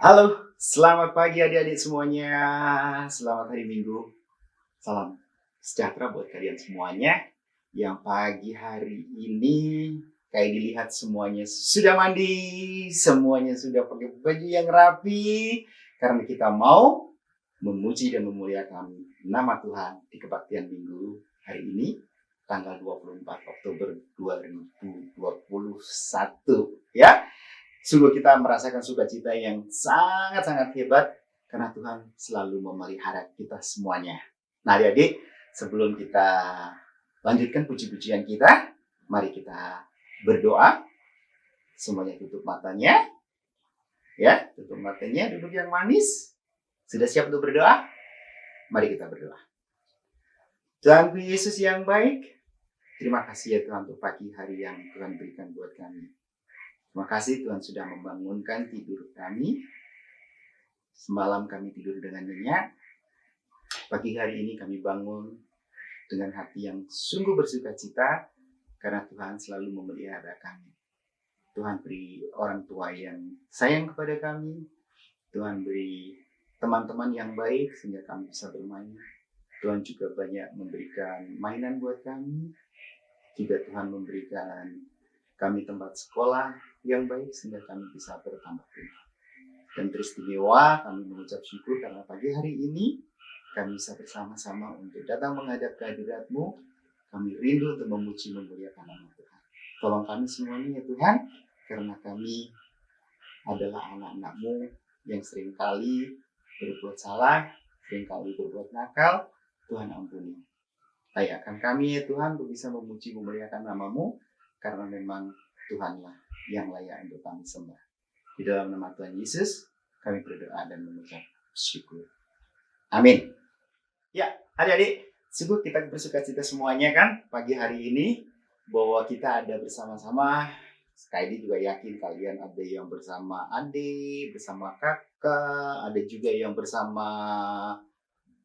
Halo, selamat pagi adik-adik semuanya. Selamat hari Minggu. Salam sejahtera buat kalian semuanya. Yang pagi hari ini kayak dilihat semuanya sudah mandi, semuanya sudah pakai baju yang rapi. Karena kita mau memuji dan memuliakan nama Tuhan di kebaktian Minggu hari ini, tanggal 24 Oktober 2021. Ya. Sungguh kita merasakan sukacita yang sangat-sangat hebat karena Tuhan selalu memelihara kita semuanya. Nah adik-adik, sebelum kita lanjutkan puji-pujian kita, mari kita berdoa. Semuanya tutup matanya. Ya, tutup matanya, duduk yang manis. Sudah siap untuk berdoa? Mari kita berdoa. Tuhan Yesus yang baik, terima kasih ya Tuhan untuk pagi hari yang Tuhan berikan buat kami. Terima kasih Tuhan sudah membangunkan tidur kami. Semalam kami tidur dengan nyenyak. Pagi hari ini kami bangun dengan hati yang sungguh bersukacita karena Tuhan selalu memelihara kami. Tuhan beri orang tua yang sayang kepada kami. Tuhan beri teman-teman yang baik sehingga kami bisa bermain. Tuhan juga banyak memberikan mainan buat kami. Juga Tuhan memberikan kami tempat sekolah yang baik sehingga kami bisa bertambah pintar. Dan teristimewa kami mengucap syukur karena pagi hari ini kami bisa bersama-sama untuk datang menghadap kehadirat-Mu. Kami rindu untuk memuji memuliakan nama Tuhan. Tolong kami semuanya ya Tuhan, karena kami adalah anak-anak-Mu yang seringkali berbuat salah, seringkali berbuat nakal. Tuhan ampuni. Layakkan kami ya Tuhan untuk bisa memuji memuliakan nama-Mu, karena memang Tuhanlah yang layak untuk kami sembah. Di dalam nama Tuhan Yesus, kami berdoa dan mengucap syukur. Amin. Ya, adik-adik, sungguh kita bersukacita semuanya kan pagi hari ini bahwa kita ada bersama-sama. Kaidi juga yakin kalian ada yang bersama adik, bersama kakak, ada juga yang bersama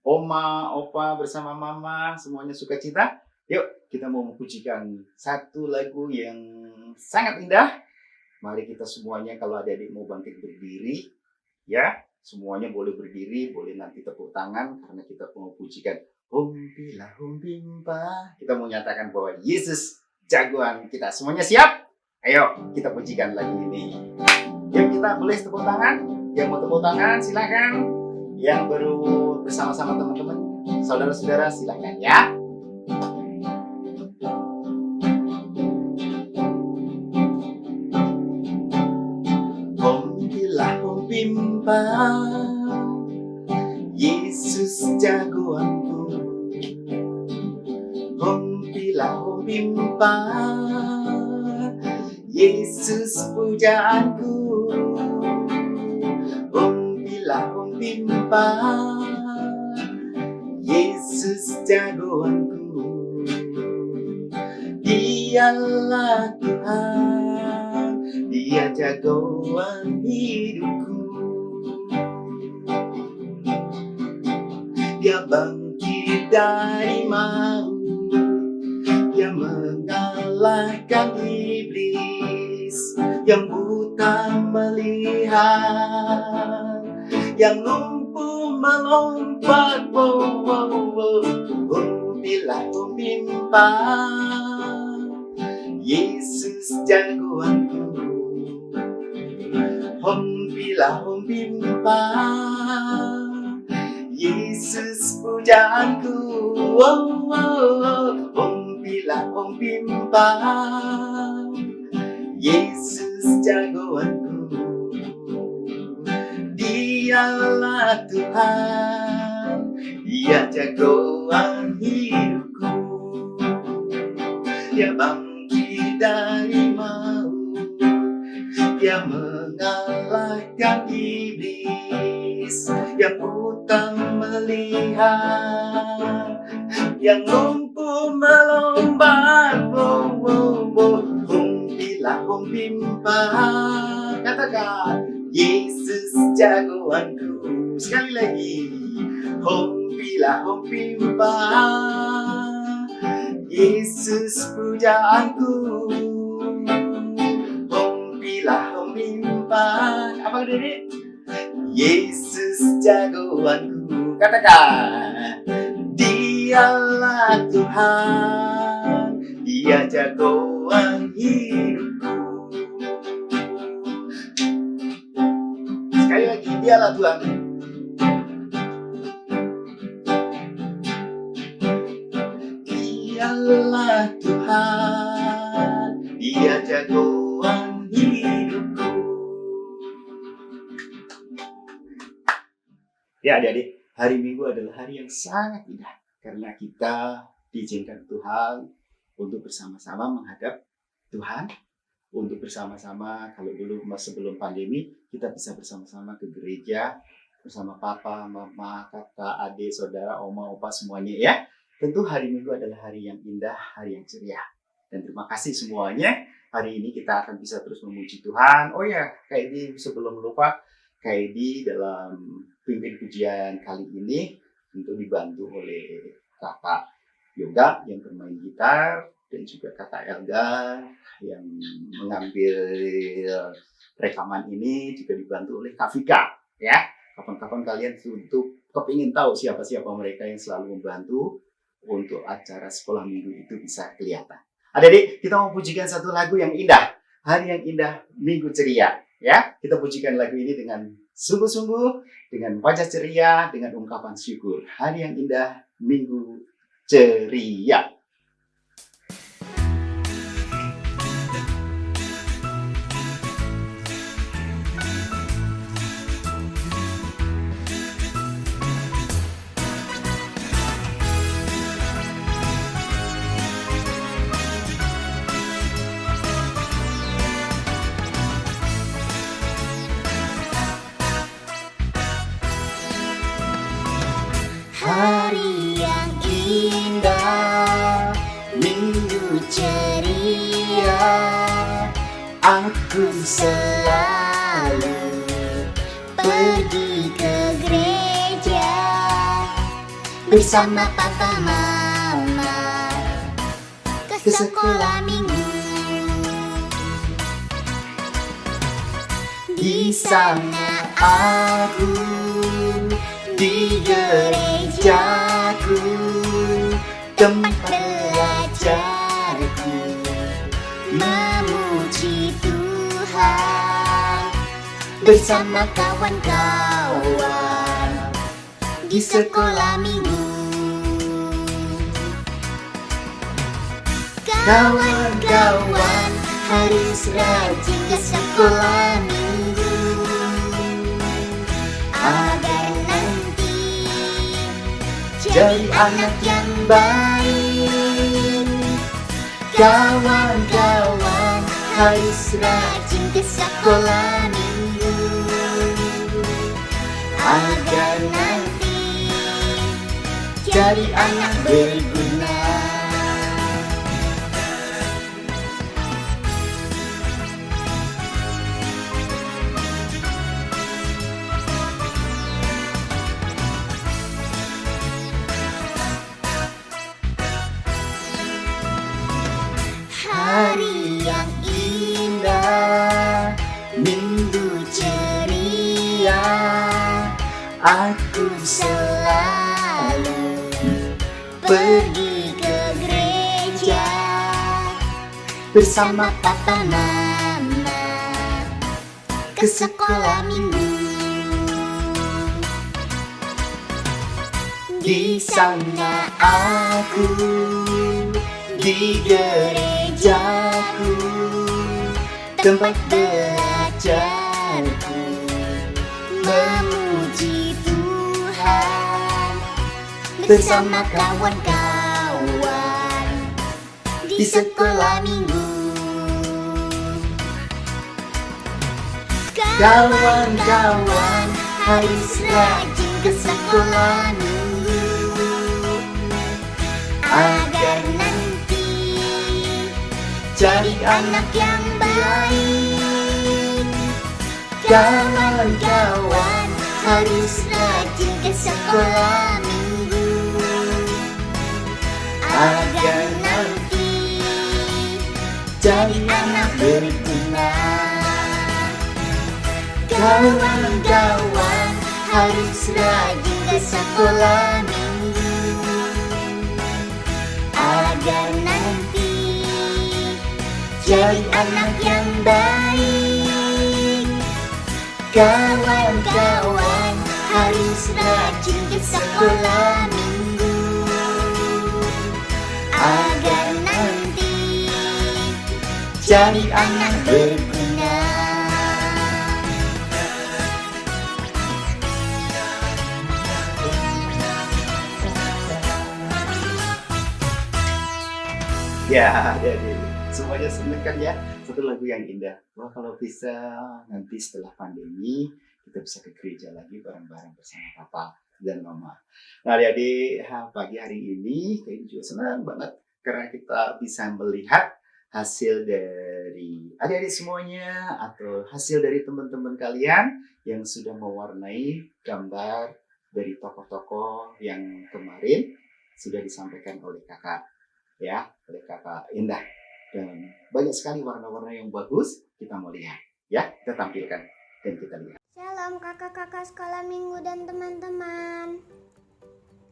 oma, opa, bersama mama, semuanya sukacita. Yuk, kita mau mempujikan satu lagu yang sangat indah. Mari kita semuanya, kalau adik-adik mau bangkit berdiri, ya, semuanya boleh berdiri, boleh nanti tepuk tangan, karena kita mau pujikan Humpilah Humpimpa. Kita mau nyatakan bahwa Yesus jagoan kita. Semuanya siap? Ayo, kita pujikan lagu ini. Yuk, kita boleh tepuk tangan. Yang mau tepuk tangan, silakan. Yang baru bersama-sama teman-teman, saudara-saudara, silakan ya. Humpimpa, Yesus jagoanku. Humpilah humpimpa, Yesus pujaanku. Humpilah humpimpa, Yesus jagoanku. Dialah Tuhan, Dia jagoan hidupku. Dia bangkit dari maut, Dia mengalahkan iblis. Yang buta melihat, yang lumpuh melompat. Humpilah humpimpa, Yesus jagoanku. Humpilah humpimpa, Yesus pujaanku. Humpilah humpimpa, Yesus jagoanku. Dialah Tuhan, Dia jagoan hidupku. Dia bangkit dari maut, Dia mengalahkan iblis. Yang buta melihat, yang lumpuh melompat. Humpilah humpimpa, katakan Yesus jagoanku. Sekali lagi, humpilah humpimpa, Yesus pujaanku. Humpilah humpimpa. Apa Dede? Yesus jagoanku. Katakan, Dialah Tuhan, Dia jagoan hidupku. Sekali lagi, Dialah Tuhan. Dialah Tuhan, Dia jagoan hidupku. Ya adik-adik, hari Minggu adalah hari yang sangat indah karena kita diizinkan Tuhan untuk bersama-sama menghadap Tuhan, untuk bersama-sama. Kalau dulu sebelum pandemi kita bisa bersama-sama ke gereja bersama papa, mama, kakak, adik, saudara, oma, opa semuanya ya. Tentu hari Minggu adalah hari yang indah, hari yang ceria. Dan terima kasih semuanya. Hari ini kita akan bisa terus memuji Tuhan. Oh ya, kayak di sebelum lupa, kayak di dalam pimpin pujian kali ini tentu dibantu oleh kakak Yoga yang bermain gitar dan juga kakak Elga yang mengambil rekaman ini, juga dibantu oleh Kak Vika ya. Kapan-kapan kalian untuk kepingin tahu siapa-siapa mereka yang selalu membantu untuk acara sekolah minggu itu bisa kelihatan. Adik-adik, kita mau pujikan satu lagu yang indah, hari yang indah, minggu ceria ya. Kita pujikan lagu ini dengan sungguh-sungguh, dengan wajah ceria, dengan ungkapan syukur. Hari yang indah, minggu ceria. Hari yang indah, minggu ceria, aku selalu pergi ke gereja bersama papa mama ke sekolah minggu. Di sana aku di gerejaku, tempat belajarku, memuji Tuhan bersama kawan-kawan di sekolah minggu. Kawan-kawan harus rajin ke sekolah minggu agar nanti jadi anak yang baik. Kawan-kawan harus rajin ke sekolah minggu agar nanti jadi anak berguna. Hari yang indah, minggu ceria, aku selalu pergi ke gereja bersama papa mama ke sekolah minggu. Di sana aku di gerejaku, tempat belajarku, memuji Tuhan bersama kawan-kawan di sekolah minggu. Kawan-kawan harus rajin ke sekolah minggu agar nanti jadi anak yang baik. Kawan-kawan harus rajin ke sekolah minggu agar nanti jadi anak berguna. Kawan-kawan harus rajin ke sekolah minggu, agar nanti jadi anak yang baik. Kawan-kawan harus rajin ke sekolah minggu, agar nanti jadi anak berguna. Ya, jadi semuanya seneng kan ya? Satu lagu yang indah. Wah, kalau bisa nanti setelah pandemi kita bisa ke gereja lagi bareng-bareng bersama Papa dan Mama. Nah, adik-adik, pagi hari ini kayaknya juga senang banget karena kita bisa melihat hasil dari adik-adik semuanya atau hasil dari teman-teman kalian yang sudah mewarnai gambar dari tokoh-tokoh yang kemarin sudah disampaikan oleh kakak. Ya, oleh kakak Indah, dan banyak sekali warna-warna yang bagus. Kita mau lihat, ya, kita tampilkan dan kita lihat. Shalom kakak-kakak sekolah minggu dan teman-teman.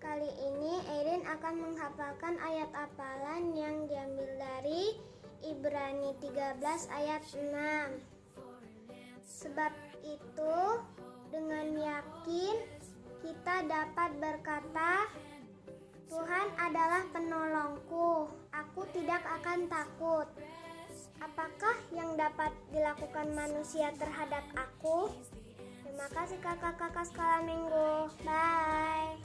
Kali ini Erin akan menghafalkan ayat hafalan yang diambil dari Ibrani 13 ayat 6. Sebab itu dengan yakin kita dapat berkata, Tuhan adalah penolongku, aku tidak akan takut. Apakah yang dapat dilakukan manusia terhadap aku? Terima kasih kakak-kakak sekolah minggu. Bye.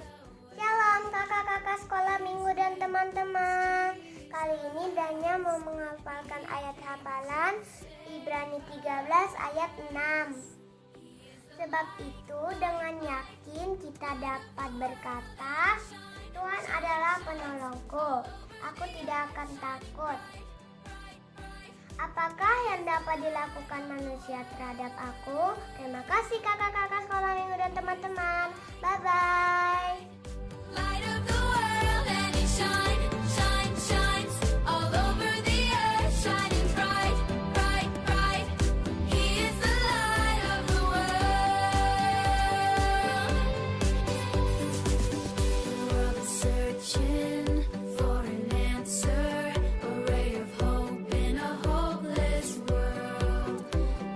Shalom kakak-kakak sekolah minggu dan teman-teman. Kali ini Danya mau menghafalkan ayat hafalan Ibrani 13 ayat 6. Sebab itu dengan yakin kita dapat berkata, Tuhan adalah penolongku, aku tidak akan takut. Apakah yang dapat dilakukan manusia terhadap aku? Terima kasih kakak-kakak sekolah minggu dan teman-teman. Bye-bye. Light of the world and it shines all over the earth, shining bright, bright, bright. He is the light of the world is searching for an answer, a ray of hope in a hopeless world.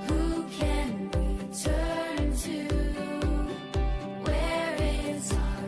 Who can we turn to? Where is our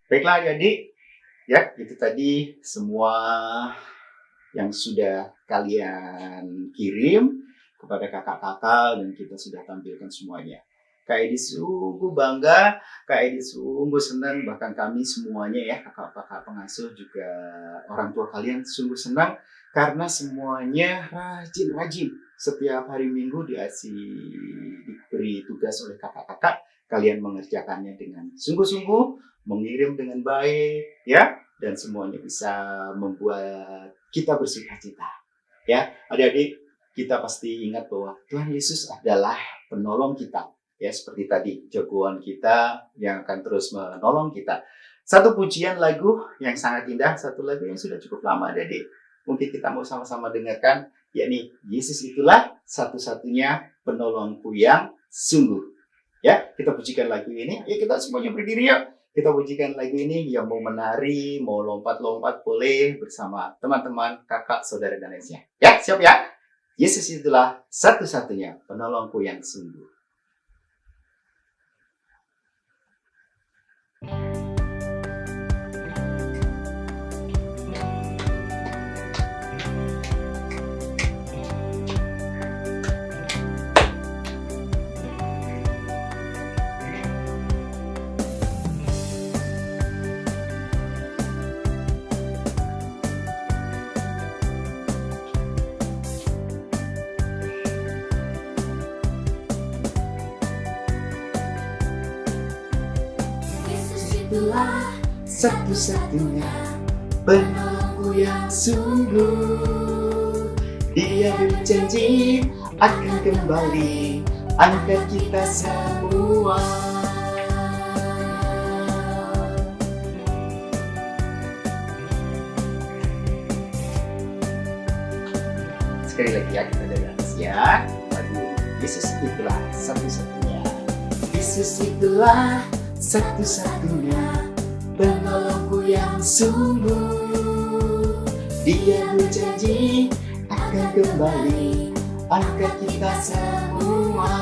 Baiklah adik-adik, ya itu tadi semua yang sudah kalian kirim kepada kakak-kakak dan kita sudah tampilkan semuanya. Kak Edi sungguh bangga, Kak Edi sungguh senang, bahkan kami semuanya ya kakak-kakak pengasuh juga orang tua kalian sungguh senang karena semuanya rajin-rajin. Setiap hari Minggu diberi tugas oleh kakak-kakak, kalian mengerjakannya dengan sungguh-sungguh, mengirim dengan baik, ya, dan semuanya bisa membuat kita bersukacita. Ya, adik-adik, kita pasti ingat bahwa Tuhan Yesus adalah penolong kita. Ya, seperti tadi, jagoan kita yang akan terus menolong kita. Satu pujian lagu yang sangat indah, satu lagu yang sudah cukup lama, adik-adik. Mungkin kita mau sama-sama dengarkan, yakni Yesus itulah satu-satunya penolongku yang sungguh. Ya, kita pujikan lagu ini. Ya, kita semuanya berdiri yuk. Kita pujikan lagu ini, yang mau menari, mau lompat-lompat boleh bersama teman-teman, kakak, saudara, dan lainnya. Ya, siap ya? Yesus itulah satu-satunya penolongku yang sungguh. Yesus itulah Satu-satunya penolongku yang sungguh. Dia berjanji akan kembali angkat kita semua. Sekali lagi ya, kita dengar ya. Lagu Yesus itulah satu-satunya. Yesus itulah satu-satunya penolongku yang sungguh. Dia berjanji akan kembali angkat kita semua.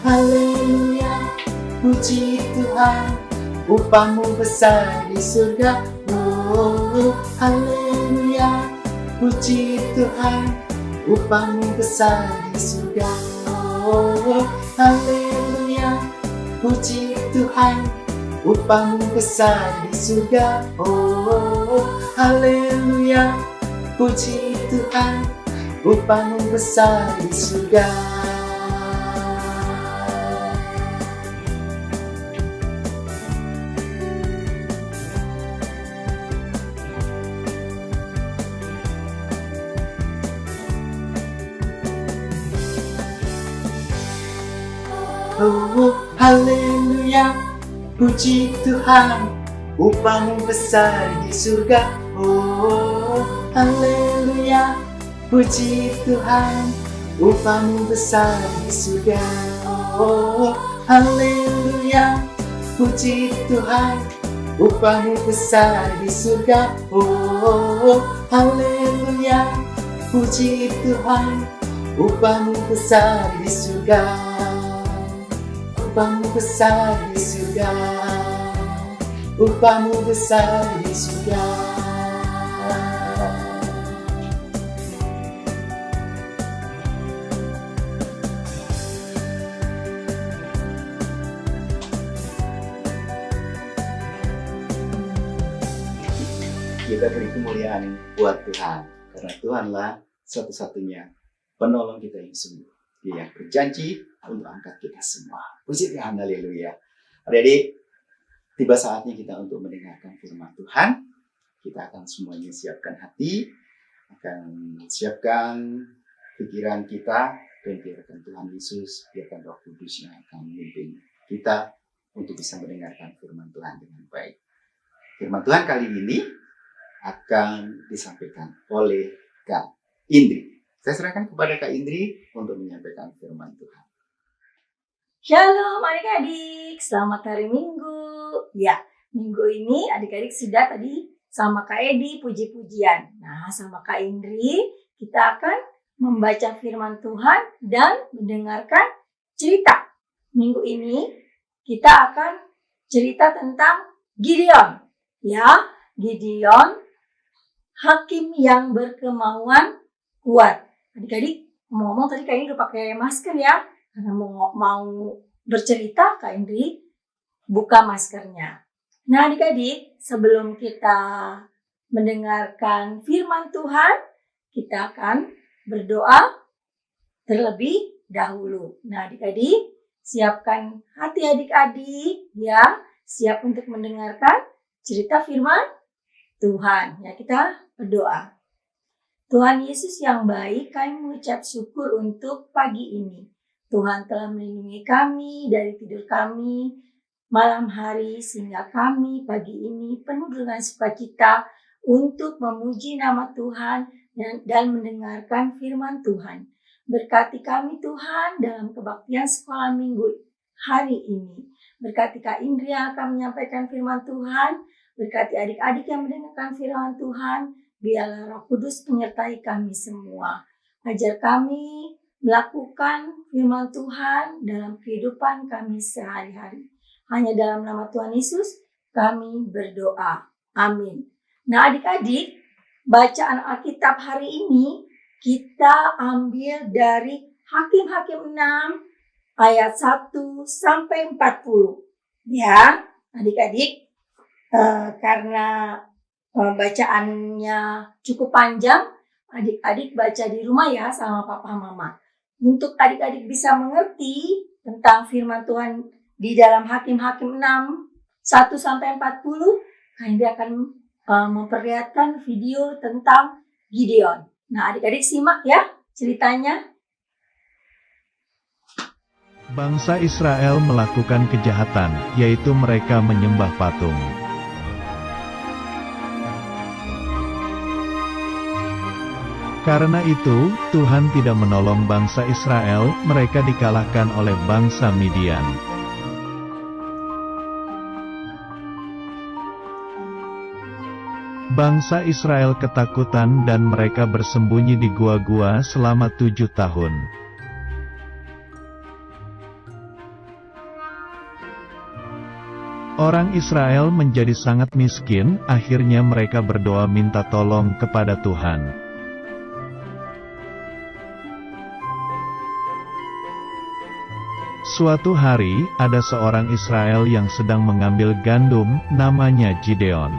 Haleluya, puji Tuhan, upahmu besar di surga. Oh, haleluya, puji Tuhan, upahmu besar di surga. Oh, haleluya, puji Tuhan, upahmu besar di surga. Oh, haleluya, puji Tuhan, upahmu besar di surga. Oh, haleluya, puji Tuhan, upahmu besar di surga. Oh, haleluya, puji Tuhan, upahmu besar di surga. Oh, haleluya, puji Tuhan, upahmu besar di surga. Oh, haleluya, puji Tuhan, upahmu besar di surga. Upahmu besar di surga, upahmu besar di surga. Kita beri kemuliaan buat Tuhan, karena Tuhanlah satu-satunya penolong kita yang sungguh. Dia yang berjanji untuk angkat kita semua. Puji Tuhan, haleluya. Adik-adik, tiba saatnya kita untuk mendengarkan firman Tuhan. Kita akan semuanya siapkan hati, akan siapkan pikiran kita, dan biarkan Tuhan Yesus, biarkan Roh Kudus yang akan memimpin kita untuk bisa mendengarkan firman Tuhan dengan baik. Firman Tuhan kali ini akan disampaikan oleh Kak Indri. Saya serahkan kepada Kak Indri untuk menyampaikan firman Tuhan. Shalom adik-adik, selamat hari Minggu. Ya, minggu ini adik-adik sudah tadi sama Kak Edi puji-pujian. Nah, sama Kak Indri kita akan membaca firman Tuhan dan mendengarkan cerita. Minggu ini kita akan cerita tentang Gideon. Ya, Gideon, hakim yang berkemauan kuat. Adik-adik, ngomong tadi Kak Indri udah pakai masker ya. Karena mau bercerita, Kak Indri buka maskernya. Nah adik-adik, sebelum kita mendengarkan firman Tuhan, kita akan berdoa terlebih dahulu. Nah adik-adik, siapkan hati adik-adik ya, siap untuk mendengarkan cerita firman Tuhan. Ya, kita berdoa. Tuhan Yesus yang baik, kami mengucap syukur untuk pagi ini. Tuhan telah melindungi kami dari tidur kami malam hari, sehingga kami pagi ini penuh dengan sukacita untuk memuji nama Tuhan dan mendengarkan firman Tuhan. Berkati kami Tuhan dalam kebaktian sekolah minggu hari ini. Berkati Kak Indri yang akan menyampaikan firman Tuhan. Berkati adik-adik yang mendengarkan firman Tuhan. Biarlah Roh Kudus menyertai kami semua. Ajar kami melakukan firman Tuhan dalam kehidupan kami sehari-hari. Hanya dalam nama Tuhan Yesus kami berdoa. Amin. Nah adik-adik, bacaan Alkitab hari ini kita ambil dari Hakim-Hakim 6 ayat 1 sampai 40. Ya, adik-adik, karena bacaannya cukup panjang, adik-adik baca di rumah ya sama papa mama. Untuk adik-adik bisa mengerti tentang firman Tuhan di dalam Hakim-Hakim 6 1 sampai 40, kami akan memperlihatkan video tentang Gideon. Nah, adik-adik simak ya ceritanya. Bangsa Israel melakukan kejahatan, yaitu mereka menyembah patung. Karena itu, Tuhan tidak menolong bangsa Israel, mereka dikalahkan oleh bangsa Midian. Bangsa Israel ketakutan dan mereka bersembunyi di gua-gua selama 7 tahun. Orang Israel menjadi sangat miskin, akhirnya mereka berdoa minta tolong kepada Tuhan. Suatu hari, ada seorang Israel yang sedang mengambil gandum, namanya Gideon.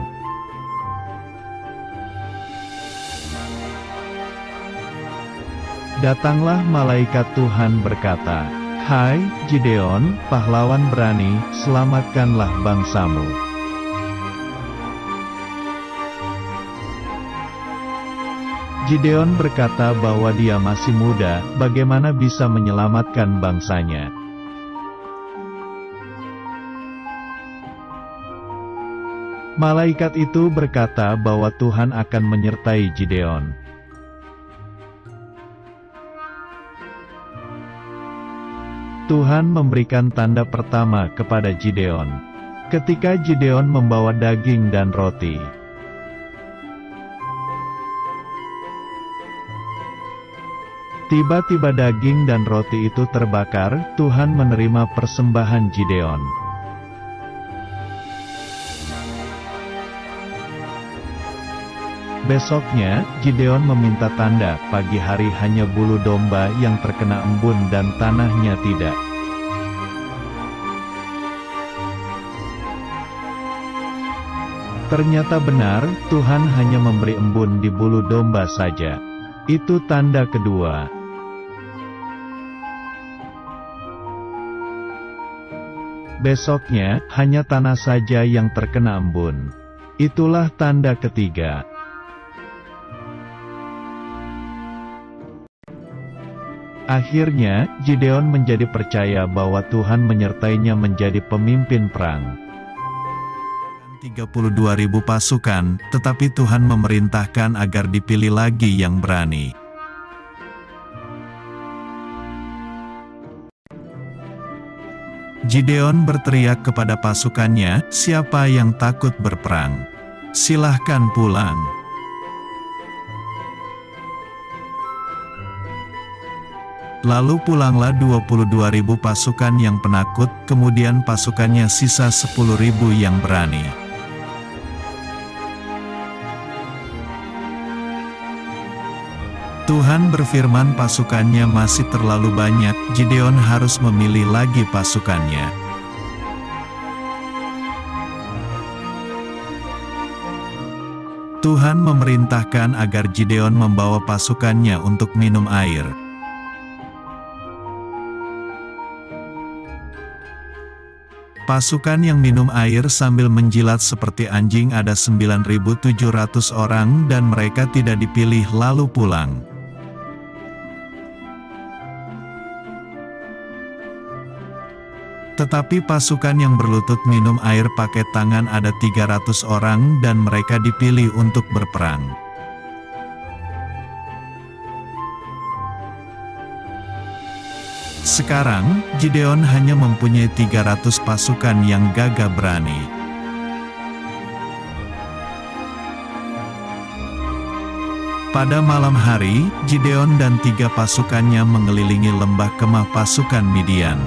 Datanglah malaikat Tuhan berkata, "Hai, Gideon, pahlawan berani, selamatkanlah bangsamu." Gideon berkata bahwa dia masih muda, bagaimana bisa menyelamatkan bangsanya. Malaikat itu berkata bahwa Tuhan akan menyertai Gideon. Tuhan memberikan tanda pertama kepada Gideon. Ketika Gideon membawa daging dan roti. Tiba-tiba daging dan roti itu terbakar, Tuhan menerima persembahan Gideon. Besoknya, Gideon meminta tanda, pagi hari hanya bulu domba yang terkena embun dan tanahnya tidak. Ternyata benar, Tuhan hanya memberi embun di bulu domba saja. Itu tanda kedua. Besoknya, hanya tanah saja yang terkena embun. Itulah tanda ketiga. Akhirnya, Gideon menjadi percaya bahwa Tuhan menyertainya menjadi pemimpin perang. 32.000 pasukan, tetapi Tuhan memerintahkan agar dipilih lagi yang berani. Gideon berteriak kepada pasukannya, "Siapa yang takut berperang? Silahkan pulang." Lalu pulanglah 22.000 pasukan yang penakut, kemudian pasukannya sisa 10.000 yang berani. Tuhan berfirman pasukannya masih terlalu banyak, Gideon harus memilih lagi pasukannya. Tuhan memerintahkan agar Gideon membawa pasukannya untuk minum air. Pasukan yang minum air sambil menjilat seperti anjing ada 9.700 orang dan mereka tidak dipilih lalu pulang. Tetapi pasukan yang berlutut minum air pakai tangan ada 300 orang dan mereka dipilih untuk berperang. Sekarang, Gideon hanya mempunyai 300 pasukan yang gagah berani. Pada malam hari, Gideon dan 3 pasukannya mengelilingi lembah kemah pasukan Midian.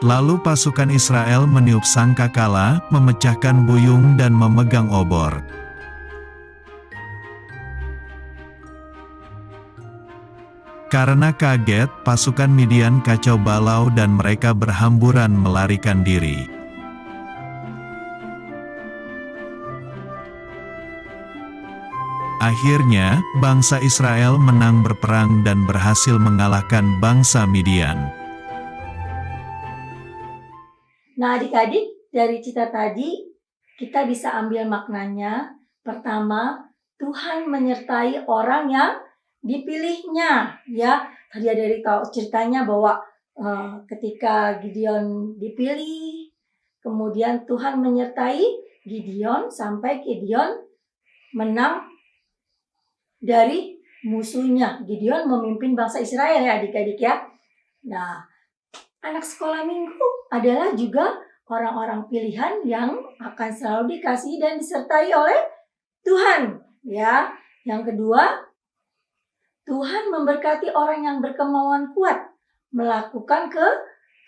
Lalu pasukan Israel meniup sangkakala, memecahkan buyung dan memegang obor. Karena kaget, pasukan Midian kacau balau dan mereka berhamburan melarikan diri. Akhirnya, bangsa Israel menang berperang dan berhasil mengalahkan bangsa Midian. Nah, adik-adik, dari cerita tadi kita bisa ambil maknanya. Pertama, Tuhan menyertai orang yang dipilihnya, ya. Tadi ada tahu ceritanya bahwa ketika Gideon dipilih, kemudian Tuhan menyertai Gideon sampai Gideon menang dari musuhnya. Gideon memimpin bangsa Israel ya adik-adik ya. Nah, anak sekolah minggu adalah juga orang-orang pilihan yang akan selalu dikasihi dan disertai oleh Tuhan. Ya, yang kedua, Tuhan memberkati orang yang berkemauan kuat melakukan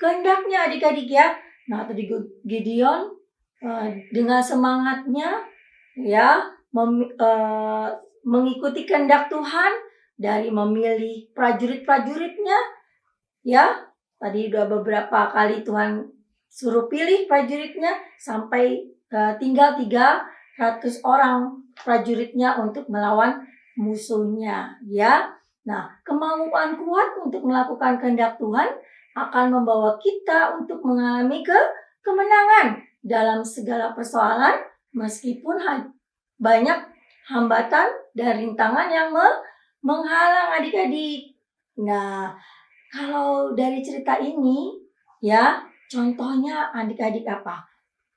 kehendaknya adik-adik ya. Nah, tadi Gideon dengan semangatnya ya mengikuti kehendak Tuhan dari memilih prajurit-prajuritnya ya. Tadi udah beberapa kali Tuhan suruh pilih prajuritnya sampai tinggal 300 orang prajuritnya untuk melawan musuhnya ya. Nah, kemauan kuat untuk melakukan kehendak Tuhan akan membawa kita untuk mengalami kemenangan dalam segala persoalan meskipun banyak hambatan dan rintangan yang menghalang adik-adik. Nah, kalau dari cerita ini ya, contohnya adik-adik apa?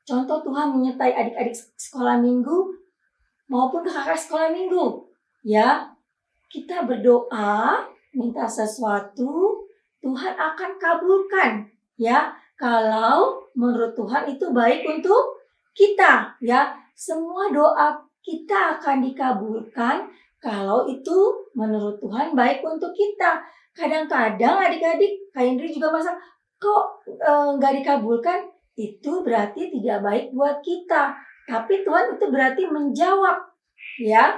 Contoh Tuhan menyertai adik-adik sekolah minggu maupun kakak sekolah minggu. Ya, kita berdoa, minta sesuatu, Tuhan akan kabulkan. Ya, kalau menurut Tuhan itu baik untuk kita. Ya, semua doa kita akan dikabulkan kalau itu menurut Tuhan baik untuk kita. Kadang-kadang adik-adik, Kak Indri juga masa kok nggak dikabulkan? Itu berarti tidak baik buat kita. Tapi Tuhan itu berarti menjawab, ya,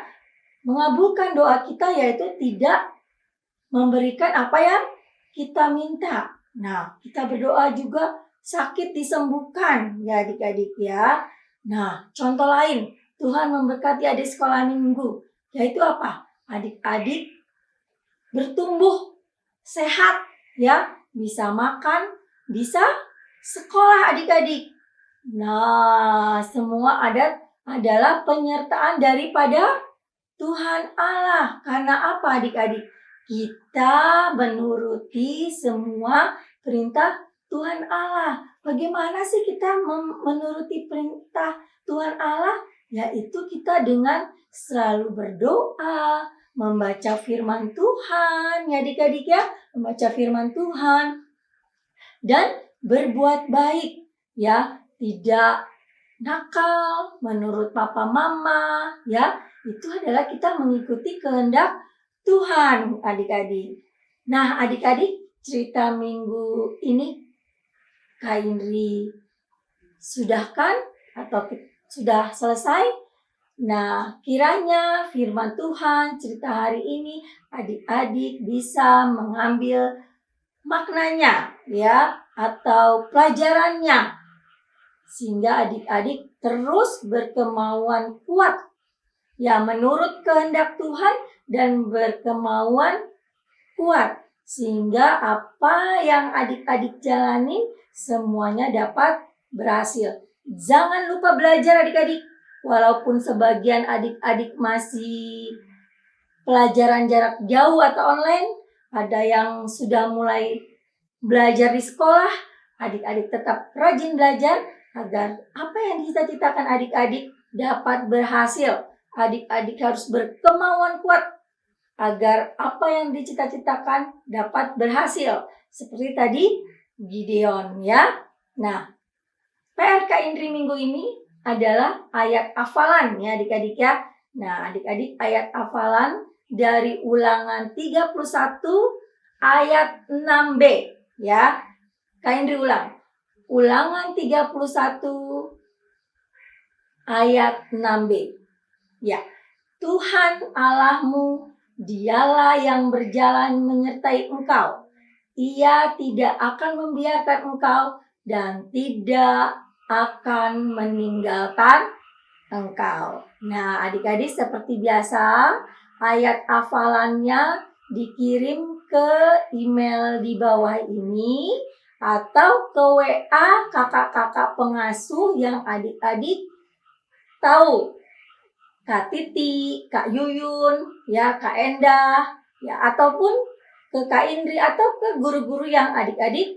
mengabulkan doa kita yaitu tidak memberikan apa yang kita minta. Nah, kita berdoa juga sakit disembuhkan, ya adik-adik ya. Nah, contoh lain, Tuhan memberkati adik sekolah minggu, yaitu apa? Adik-adik bertumbuh sehat, ya, bisa makan, bisa sekolah adik-adik. Nah, semua adalah penyertaan daripada Tuhan Allah. Karena apa adik-adik? Kita menuruti semua perintah Tuhan Allah. Bagaimana sih kita menuruti perintah Tuhan Allah? Yaitu kita dengan selalu berdoa, membaca firman Tuhan, ya adik-adik ya, membaca firman Tuhan dan berbuat baik, ya, tidak nakal menurut papa mama, ya, itu adalah kita mengikuti kehendak Tuhan, adik-adik. Nah, adik-adik, cerita minggu ini Kak Indri sudahkan atau sudah selesai. Nah, kiranya firman Tuhan cerita hari ini adik-adik bisa mengambil maknanya ya atau pelajarannya sehingga adik-adik terus berkemauan kuat ya menurut kehendak Tuhan dan berkemauan kuat sehingga apa yang adik-adik jalani semuanya dapat berhasil. Jangan lupa belajar adik-adik. Walaupun sebagian adik-adik masih pelajaran jarak jauh atau online, ada yang sudah mulai belajar di sekolah, adik-adik tetap rajin belajar agar apa yang dicita-citakan adik-adik dapat berhasil. Adik-adik harus berkemauan kuat agar apa yang dicita-citakan dapat berhasil. Seperti tadi Gideon ya. Nah, PR Kak Indri minggu ini adalah ayat hafalan ya adik-adik ya. Nah adik-adik ayat hafalan dari Ulangan 31 ayat 6b ya. Kak Indri ulang. Ulangan 31 ayat 6b. Ya. Tuhan Allahmu dialah yang berjalan menyertai engkau. Ia tidak akan membiarkan engkau dan tidak akan meninggalkan engkau. Nah, adik-adik seperti biasa, ayat hafalannya dikirim ke email di bawah ini atau ke WA kakak-kakak pengasuh yang adik-adik tahu. Kak Titi, Kak Yuyun, ya Kak Endah, ya ataupun ke Kak Indri atau ke guru-guru yang adik-adik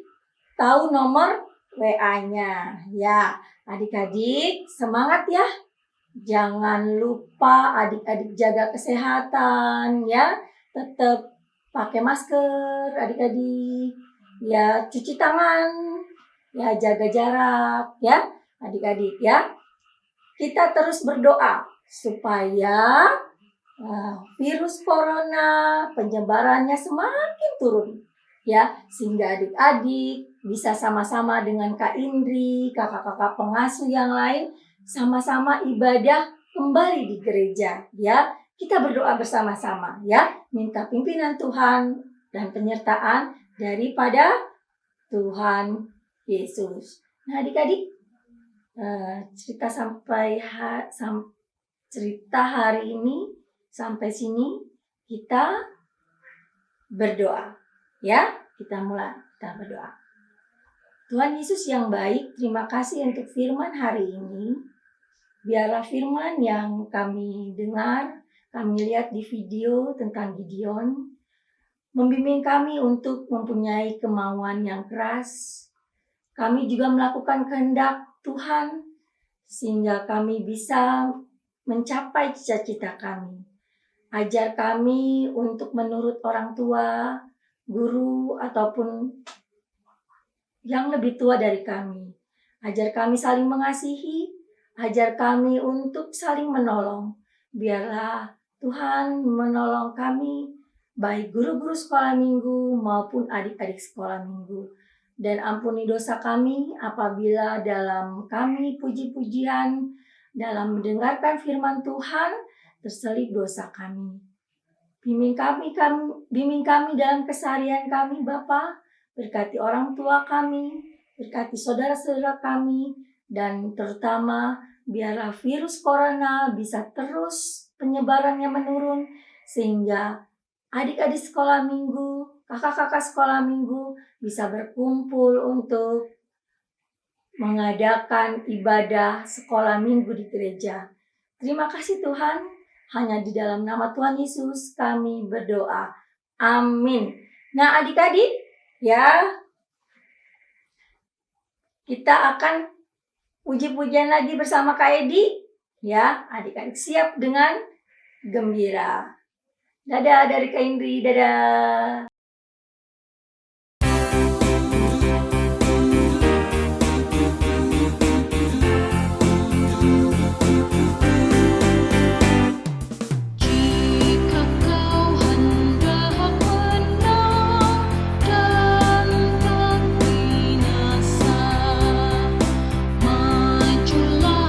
tahu nomor WA-nya. Ya, adik-adik semangat ya. Jangan lupa adik-adik jaga kesehatan ya. Tetap pakai masker adik-adik. Ya, cuci tangan. Ya, jaga jarak ya adik-adik ya. Kita terus berdoa supaya virus corona penyebarannya semakin turun. Ya, sehingga adik-adik bisa sama-sama dengan Kak Indri, kakak-kakak pengasuh yang lain, sama-sama ibadah kembali di gereja, ya. Kita berdoa bersama-sama, ya. Minta pimpinan Tuhan dan penyertaan daripada Tuhan Yesus. Nah, adik-adik, cerita cerita hari ini sampai sini kita berdoa. Ya, kita berdoa. Tuhan Yesus yang baik, terima kasih untuk firman hari ini. Biarlah firman yang kami dengar, kami lihat di video tentang Gideon, membimbing kami untuk mempunyai kemauan yang keras. Kami juga melakukan kehendak Tuhan, sehingga kami bisa mencapai cita-cita kami. Ajar kami untuk menurut orang tua, guru ataupun yang lebih tua dari kami. Ajar kami saling mengasihi, ajar kami untuk saling menolong. Biarlah Tuhan menolong kami, baik guru-guru sekolah minggu maupun adik-adik sekolah minggu. Dan ampuni dosa kami apabila dalam kami puji-pujian, dalam mendengarkan firman Tuhan, terselip dosa kami. Bimbing kami dalam keseharian kami, Bapa. Berkati orang tua kami, berkati saudara-saudara kami, dan terutama biarlah virus corona bisa terus penyebarannya menurun, sehingga adik-adik sekolah minggu, kakak-kakak sekolah minggu bisa berkumpul untuk mengadakan ibadah sekolah minggu di gereja. Terima kasih Tuhan. Hanya di dalam nama Tuhan Yesus kami berdoa. Amin. Nah adik-adik ya, kita akan puji-pujian lagi bersama Kak Edi. Ya, adik-adik siap dengan gembira. Dadah dari Kak Indri, dadah. Jika kau hendak menang dan tak binasa, majulah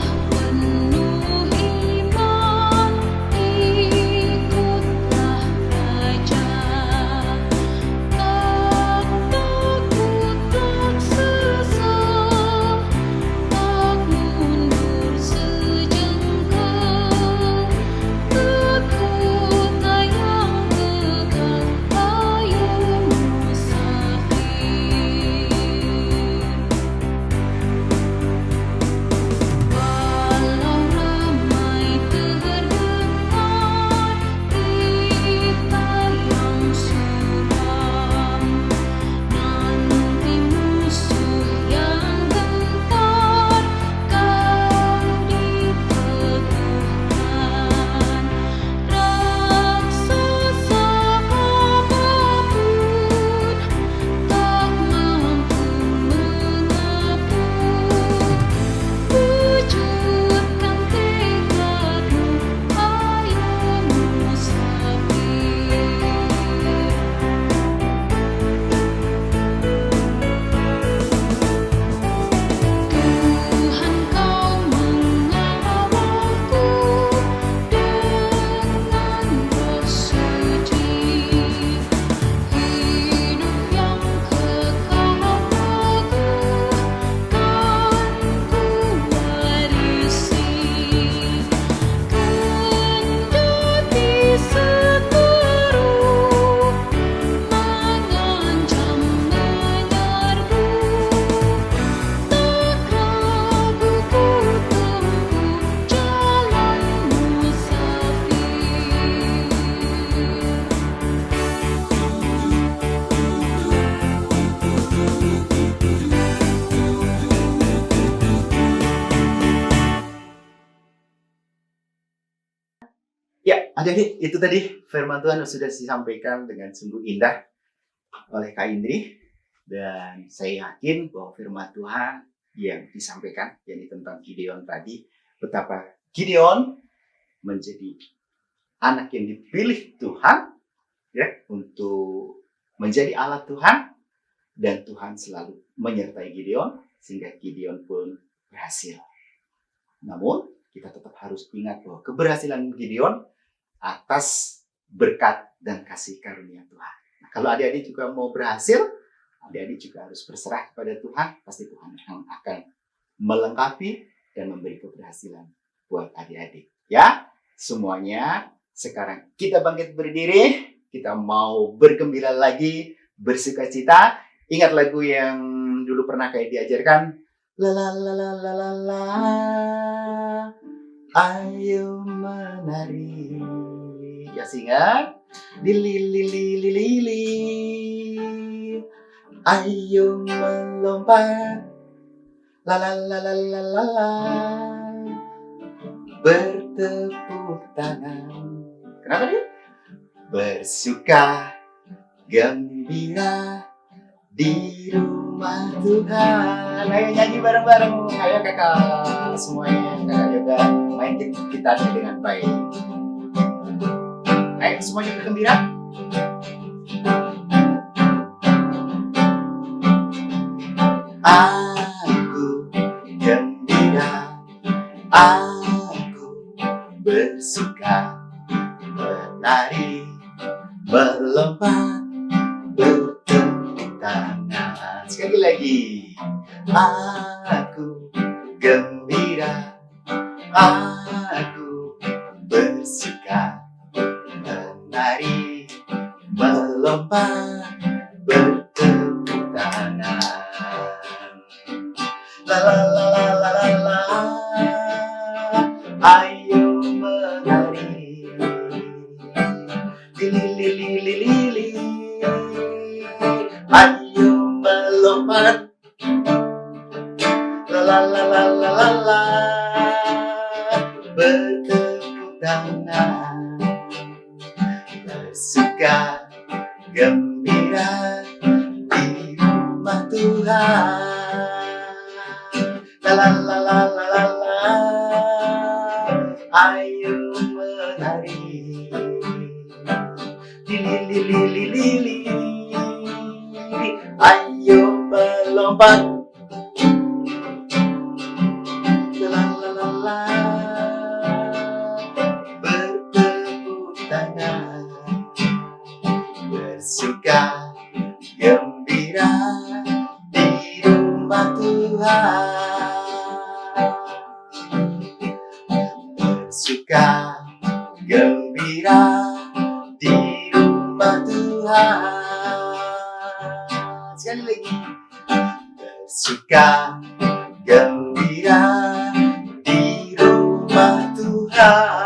Adik-adik, itu tadi firman Tuhan yang sudah disampaikan dengan sungguh indah oleh Kak Indri. Dan saya yakin bahwa firman Tuhan yang disampaikan, yakni tentang Gideon tadi, betapa Gideon menjadi anak yang dipilih Tuhan ya untuk menjadi alat Tuhan, dan Tuhan selalu menyertai Gideon sehingga Gideon pun berhasil. Namun kita tetap harus ingat bahwa keberhasilan Gideon atas berkat dan kasih karunia Tuhan. Nah, kalau adik-adik juga mau berhasil, adik-adik juga harus berserah kepada Tuhan. Pasti Tuhan yang akan melengkapi dan memberi keberhasilan buat adik-adik. Ya, semuanya sekarang kita bangkit berdiri. Kita mau bergembira lagi, bersuka cita. Ingat lagu yang dulu pernah kayak diajarkan. La la la la la la la. Ayo menari. Ya ingat. Lili lili lili lili. Ayo melompat. La la la la la la la. Bertepuk tangan. Kenapa dia? Bersuka gembira di rumah Tuhan. Ayo nyanyi bareng-bareng. Ayo kakak semuanya. Kakak juga main kita dengan baik. Ayo semuanya bergembira. Aku gembira, aku bersuka, menari, melompat, bertepuk tangan. Sekali lagi. Aku gembira, aku bersuka, menari, melompat, bertepuk tangan. La la la la la la la. Ayo menari. Lili lili lili lili. Ayo melompat. La la la la la la la. Bertepuk tangan. Bersuka gembira di rumah Tuhan. La la la la la la la. Ayo menari. Lili lili lili lili. Ayo melompat. La la la la. Bertepuk tangan. Bersuka gembira di rumah Tuhan. Bersuka gembira di rumah Tuhan. Sekali lagi. Bersuka gembira di rumah Tuhan.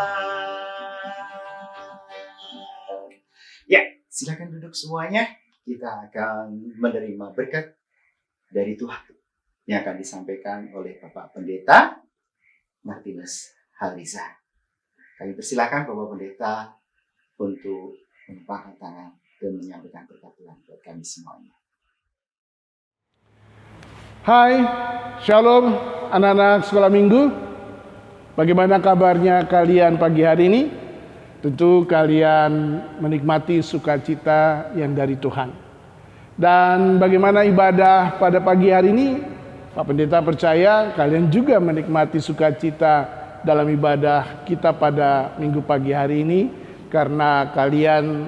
Ya, silakan duduk semuanya. Kita akan menerima berkat dari Tuhan yang akan disampaikan oleh Bapak Pendeta Martinus Halriza. Kami persilakan Bapak Pendeta untuk menumpahkan tangan dan menyampaikan berkat Tuhan buat kami semuanya. Hai, Shalom anak-anak sekolah minggu. Bagaimana kabarnya kalian pagi hari ini? Tentu kalian menikmati sukacita yang dari Tuhan. Dan bagaimana ibadah pada pagi hari ini? Pak Pendeta percaya kalian juga menikmati sukacita dalam ibadah kita pada minggu pagi hari ini. Karena kalian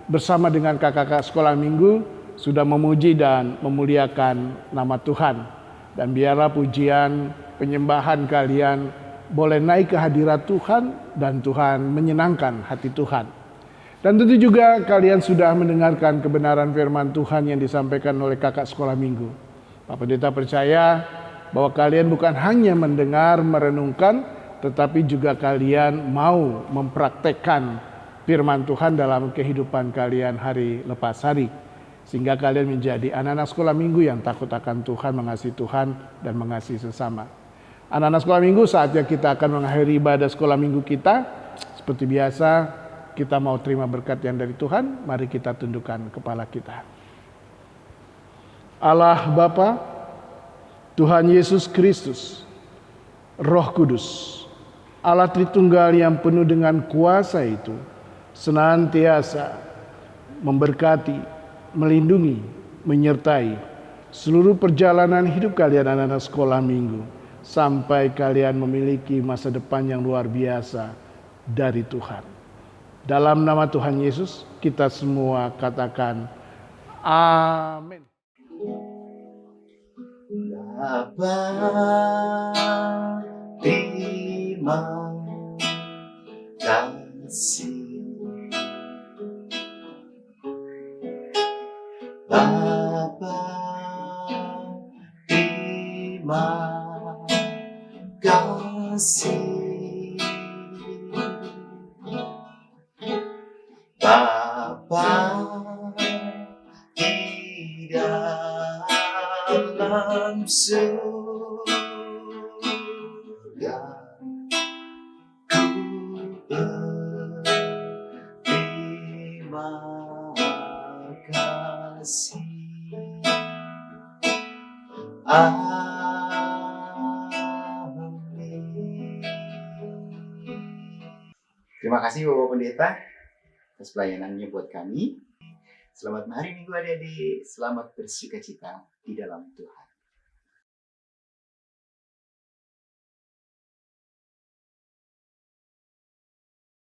bersama dengan kakak-kakak sekolah minggu sudah memuji dan memuliakan nama Tuhan. Dan biarlah pujian penyembahan kalian boleh naik ke hadirat Tuhan dan Tuhan menyenangkan hati Tuhan. Dan tentu juga kalian sudah mendengarkan kebenaran firman Tuhan yang disampaikan oleh kakak sekolah minggu. Pak Pendeta percaya bahwa kalian bukan hanya mendengar, merenungkan, tetapi juga kalian mau mempraktekkan firman Tuhan dalam kehidupan kalian hari lepas hari. Sehingga kalian menjadi anak-anak sekolah minggu yang takut akan Tuhan, mengasihi Tuhan, dan mengasihi sesama. Anak-anak sekolah minggu, saatnya kita akan mengakhiri ibadah sekolah minggu kita. seperti biasa, kita mau terima berkat yang dari Tuhan, mari kita tundukkan kepala kita. Allah Bapa, Tuhan Yesus Kristus, Roh Kudus, Allah Tritunggal yang penuh dengan kuasa itu, senantiasa memberkati, melindungi, menyertai seluruh perjalanan hidup kalian anak-anak sekolah minggu, sampai kalian memiliki masa depan yang luar biasa dari Tuhan. Dalam nama Tuhan Yesus, kita semua katakan amin. Bapa, terima kasih. Bapa, terima kasih. Bapa di dalam surga, ku berterima kasih. Amin. Terima kasih Bapak Pendeta atas pelayanannya buat kami. Selamat hari Minggu adik-adik. Selamat bersukacita di dalam Tuhan.